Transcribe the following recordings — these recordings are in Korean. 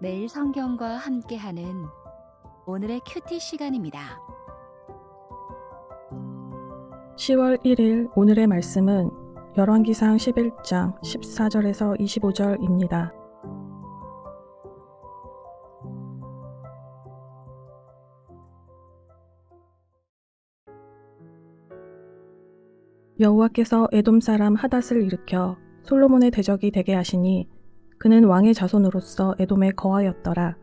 매일 성경과 함께하는 오늘의 큐티 시간입니다. 10월 1일 오늘의 말씀은 열왕기상 11장 14절에서 25절입니다. 여호와께서 에돔 사람 하닷을 일으켜 솔로몬의 대적이 되게 하시니 그는 왕의 자손으로서 에돔에 거하였더라.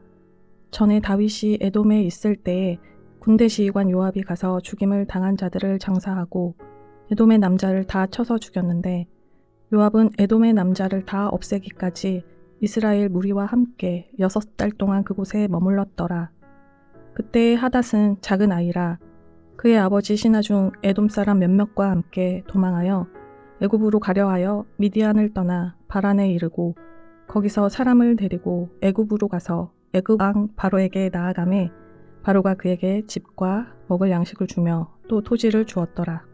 전에 다윗이 에돔에 있을 때에 군대 지휘관 요압이 가서 죽임을 당한 자들을 장사하고 에돔의 남자를 다 쳐서 죽였는데 요압은 에돔의 남자를 다 없애기까지 이스라엘 무리와 함께 6달 동안 그곳에 머물렀더라. 그때 하닷은 작은 아이라 그의 아버지 신하 중 에돔 사람 몇몇과 함께 도망하여 애굽으로 가려하여 미디안을 떠나 바란에 이르고 거기서 사람을 데리고 애굽으로 가서 애굽 왕 바로에게 나아가매 바로가 그에게 집과 먹을 양식을 주며 또 토지를 주었더라.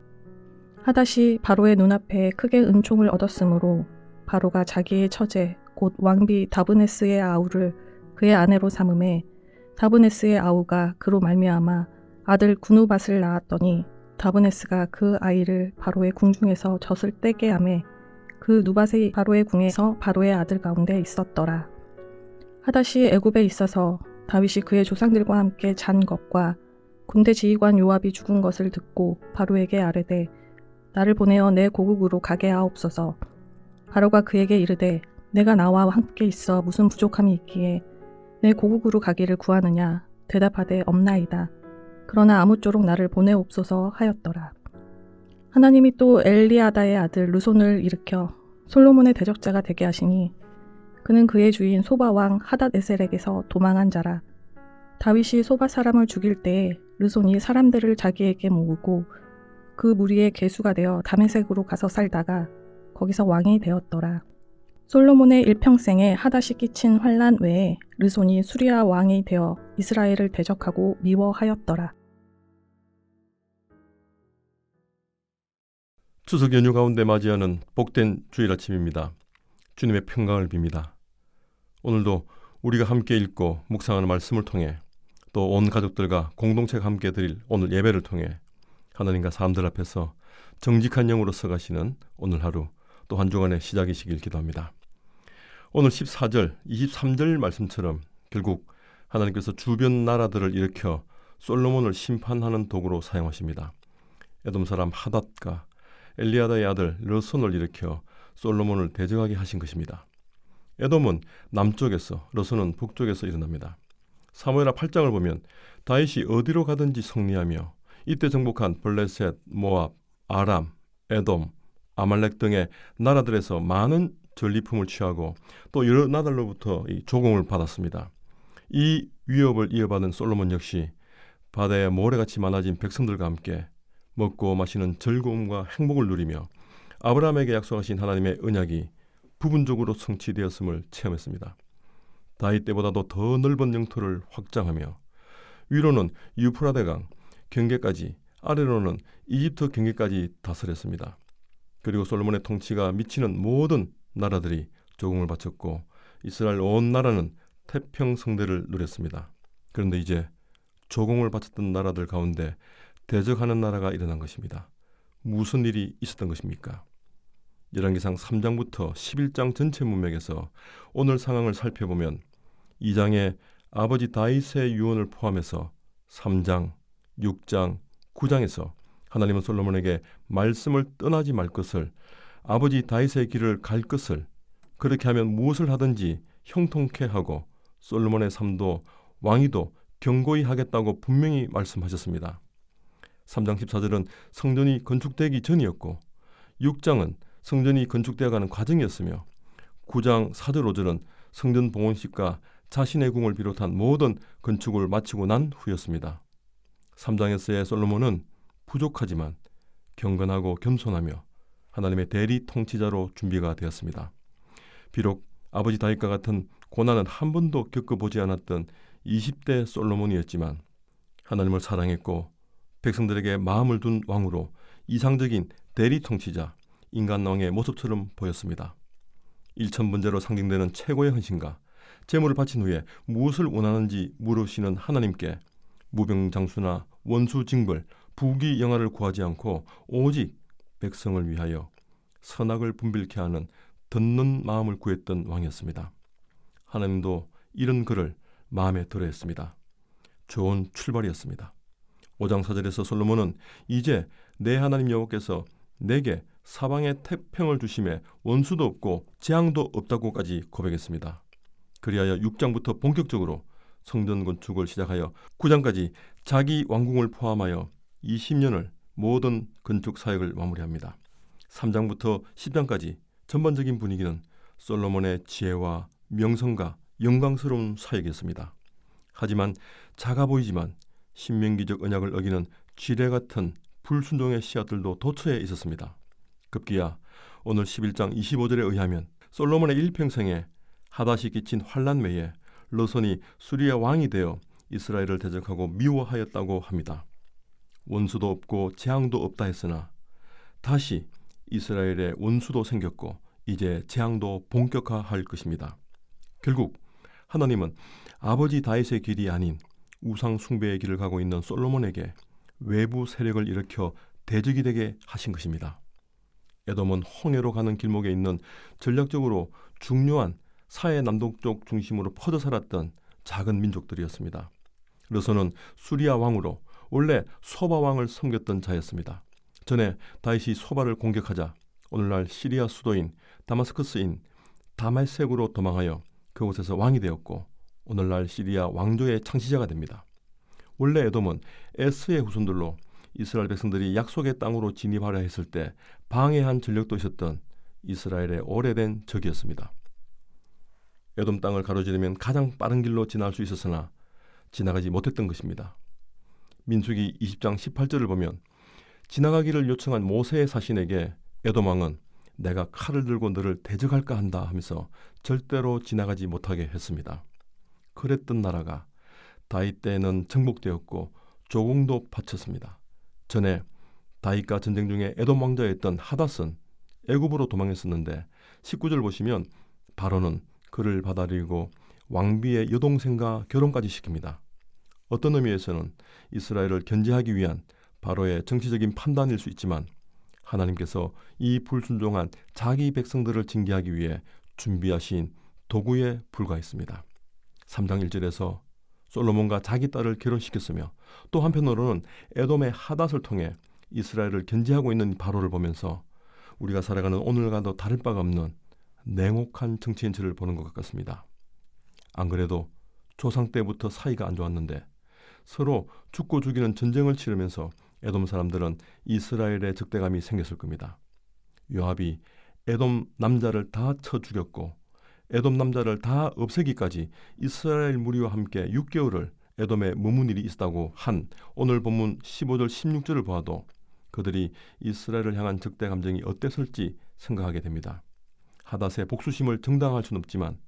하닷이 바로의 눈앞에 크게 은총을 얻었으므로 바로가 자기의 처제 곧 왕비 다브네스의 아우를 그의 아내로 삼음에 다브네스의 아우가 그로 말미암아 아들 구누밧을 낳았더니 다브네스가 그 아이를 바로의 궁중에서 젖을 떼게 하매 그 누밧이 바로의 궁에서 바로의 아들 가운데 있었더라. 하닷이 애굽에 있어서 다윗이 그의 조상들과 함께 잔 것과 군대 지휘관 요압이 죽은 것을 듣고 바로에게 아뢰되 나를 보내어 내 고국으로 가게 하옵소서. 바로가 그에게 이르되 내가 나와 함께 있어 무슨 부족함이 있기에 내 고국으로 가기를 구하느냐. 대답하되 없나이다. 그러나 아무쪼록 나를 보내옵소서 하였더라. 하나님이 또 엘리아다의 아들 르손을 일으켜 솔로몬의 대적자가 되게 하시니 그는 그의 주인 소바 왕 하닷에셀에게서 도망한 자라. 다윗이 소바 사람을 죽일 때에 르손이 사람들을 자기에게 모으고 그 무리의 계수가 되어 다메섹으로 가서 살다가 거기서 왕이 되었더라. 솔로몬의 일평생에 하닷이 끼친 환난 외에 르손이 수리아 왕이 되어 이스라엘을 대적하고 미워하였더라. 추석 연휴 가운데 맞이하는 복된 주일 아침입니다. 주님의 평강을 빕니다. 오늘도 우리가 함께 읽고 묵상하는 말씀을 통해 또 온 가족들과 공동체가 함께 드릴 오늘 예배를 통해 하나님과 사람들 앞에서 정직한 영으로 서가시는 오늘 하루 또 한 주간의 시작이시길 기도합니다. 오늘 14절, 23절 말씀처럼 결국 하나님께서 주변 나라들을 일으켜 솔로몬을 심판하는 도구로 사용하십니다. 에돔 사람 하닷과 엘리아다의 아들 르손을 일으켜 솔로몬을 대적하게 하신 것입니다. 에돔은 남쪽에서, 르손은 북쪽에서 일어납니다. 사무엘하 8장을 보면 다윗이 어디로 가든지 승리하며 이때 정복한 블레셋, 모압, 아람, 에돔, 아말렉 등의 나라들에서 많은 전리품을 취하고 또 여러 나라로부터 조공을 받았습니다. 이 위협을 이어받은 솔로몬 역시 바다에 모래같이 많아진 백성들과 함께 먹고 마시는 즐거움과 행복을 누리며 아브라함에게 약속하신 하나님의 언약이 부분적으로 성취되었음을 체험했습니다. 다윗 때보다도 더 넓은 영토를 확장하며 위로는 유프라데강 경계까지, 아래로는 이집트 경계까지 다스렸습니다. 그리고 솔로몬의 통치가 미치는 모든 나라들이 조공을 바쳤고 이스라엘 온 나라는 태평성대를 누렸습니다. 그런데 이제 조공을 바쳤던 나라들 가운데 대적하는 나라가 일어난 것입니다. 무슨 일이 있었던 것입니까? 열왕기상 3장부터 11장 전체 문맥에서 오늘 상황을 살펴보면 2장에 아버지 다윗의 유언을 포함해서 3장, 6장, 9장에서 하나님은 솔로몬에게 말씀을 떠나지 말 것을, 아버지 다윗의 길을 갈 것을, 그렇게 하면 무엇을 하든지 형통케 하고 솔로몬의 삶도 왕위도 견고히 하겠다고 분명히 말씀하셨습니다. 3장 14절은 성전이 건축되기 전이었고 6장은 성전이 건축되어가는 과정이었으며 9장 4절 5절은 성전 봉헌식과 자신의 궁을 비롯한 모든 건축을 마치고 난 후였습니다. 3장에서의 솔로몬은 부족하지만 경건하고 겸손하며 하나님의 대리 통치자로 준비가 되었습니다. 비록 아버지 다윗과 같은 고난은 한 번도 겪어보지 않았던 20대 솔로몬이었지만 하나님을 사랑했고 백성들에게 마음을 둔 왕으로 이상적인 대리 통치자, 인간 왕의 모습처럼 보였습니다. 일천번제로 상징되는 최고의 헌신과 제물을 바친 후에 무엇을 원하는지 물으시는 하나님께 무병장수나 원수징벌, 부귀영화를 구하지 않고 오직 백성을 위하여 선악을 분별케 하는 듣는 마음을 구했던 왕이었습니다. 하나님도 이런 그를 마음에 들어했습니다. 좋은 출발이었습니다. 5장 4절에서 솔로몬은 이제 내 하나님 여호와께서 내게 사방에 태평을 주심에 원수도 없고 재앙도 없다고까지 고백했습니다. 그리하여 6장부터 본격적으로 성전 건축을 시작하여 9장까지 자기 왕궁을 포함하여 20년을 모든 건축 사역을 마무리합니다. 3장부터 10장까지 전반적인 분위기는 솔로몬의 지혜와 명성과 영광스러운 사역이었습니다. 하지만 작아 보이지만 신명기적 언약을 어기는 쥐레 같은 불순종의 씨앗들도 도처에 있었습니다. 급기야 오늘 11장 25절에 의하면 솔로몬의 일평생에 하닷이 끼친 환난 외에 르손이 수리아 왕이 되어 이스라엘을 대적하고 미워하였다고 합니다. 원수도 없고 재앙도 없다 했으나 다시 이스라엘에 원수도 생겼고 이제 재앙도 본격화할 것입니다. 결국 하나님은 아버지 다윗의 길이 아닌 우상 숭배의 길을 가고 있는 솔로몬에게 외부 세력을 일으켜 대적이 되게 하신 것입니다. 에돔은 홍해로 가는 길목에 있는 전략적으로 중요한 사해 남동쪽 중심으로 퍼져 살았던 작은 민족들이었습니다. 르손은 수리아 왕으로 원래 소바 왕을 섬겼던 자였습니다. 전에 다윗이 소바를 공격하자 오늘날 시리아 수도인 다마스커스인 다말색으로 도망하여 그곳에서 왕이 되었고 오늘날 시리아 왕조의 창시자가 됩니다. 원래 에돔은 에스의 후손들로 이스라엘 백성들이 약속의 땅으로 진입하려 했을 때 방해한 전력도 있었던 이스라엘의 오래된 적이었습니다. 에돔 땅을 가로지르면 가장 빠른 길로 지나갈 수 있었으나 지나가지 못했던 것입니다. 민수기 20장 18절을 보면 지나가기를 요청한 모세의 사신에게 에돔 왕은 내가 칼을 들고 너를 대적할까 한다 하면서 절대로 지나가지 못하게 했습니다. 그랬던 나라가 다윗 때에는 정복되었고 조공도 바쳤습니다. 전에 다윗과 전쟁 중에 에돔 왕자였던 하닷은 애굽으로 도망했었는데 19절 보시면 바로는 그를 받아들이고 왕비의 여동생과 결혼까지 시킵니다. 어떤 의미에서는 이스라엘을 견제하기 위한 바로의 정치적인 판단일 수 있지만 하나님께서 이 불순종한 자기 백성들을 징계하기 위해 준비하신 도구에 불과했습니다. 3장 1절에서 솔로몬과 자기 딸을 결혼시켰으며 또 한편으로는 에돔의 하닷을 통해 이스라엘을 견제하고 있는 바로를 보면서 우리가 살아가는 오늘과도 다를 바가 없는 냉혹한 정치인체를 보는 것 같습니다. 안 그래도 조상 때부터 사이가 안 좋았는데 서로 죽고 죽이는 전쟁을 치르면서 에돔 사람들은 이스라엘의 적대감이 생겼을 겁니다. 요압이 에돔 남자를 다 쳐 죽였고 에돔 남자를 다 없애기까지 이스라엘 무리와 함께 6개월을 에돔에 머문 일이 있었다고 한 오늘 본문 15절 16절을 보아도 그들이 이스라엘을 향한 적대 감정이 어땠을지 생각하게 됩니다. 하닷의 복수심을 정당화할 수는 없지만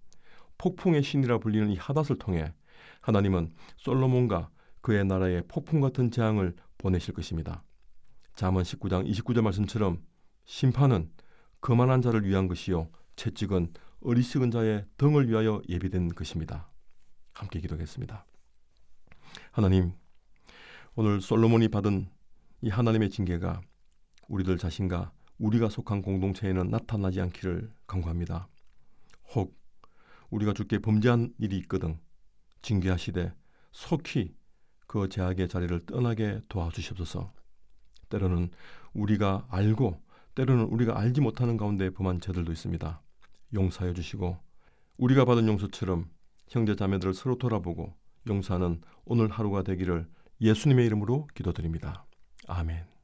폭풍의 신이라 불리는 이 하닷을 통해 하나님은 솔로몬과 그의 나라에 폭풍 같은 재앙을 보내실 것입니다. 잠언 19장 29절 말씀처럼 심판은 거만한 자를 위한 것이요 채찍은 어리석은 자의 등을 위하여 예비된 것입니다. 함께 기도하겠습니다. 하나님, 오늘 솔로몬이 받은 이 하나님의 징계가 우리들 자신과 우리가 속한 공동체에는 나타나지 않기를 간구합니다. 혹 우리가 주께 범죄한 일이 있거든 징계하시되 속히 그 죄악의 자리를 떠나게 도와주시옵소서. 때로는 우리가 알고 때로는 우리가 알지 못하는 가운데 범한 죄들도 있습니다. 용서해 주시고 우리가 받은 용서처럼 형제 자매들을 서로 돌아보고 용서하는 오늘 하루가 되기를 예수님의 이름으로 기도드립니다. 아멘.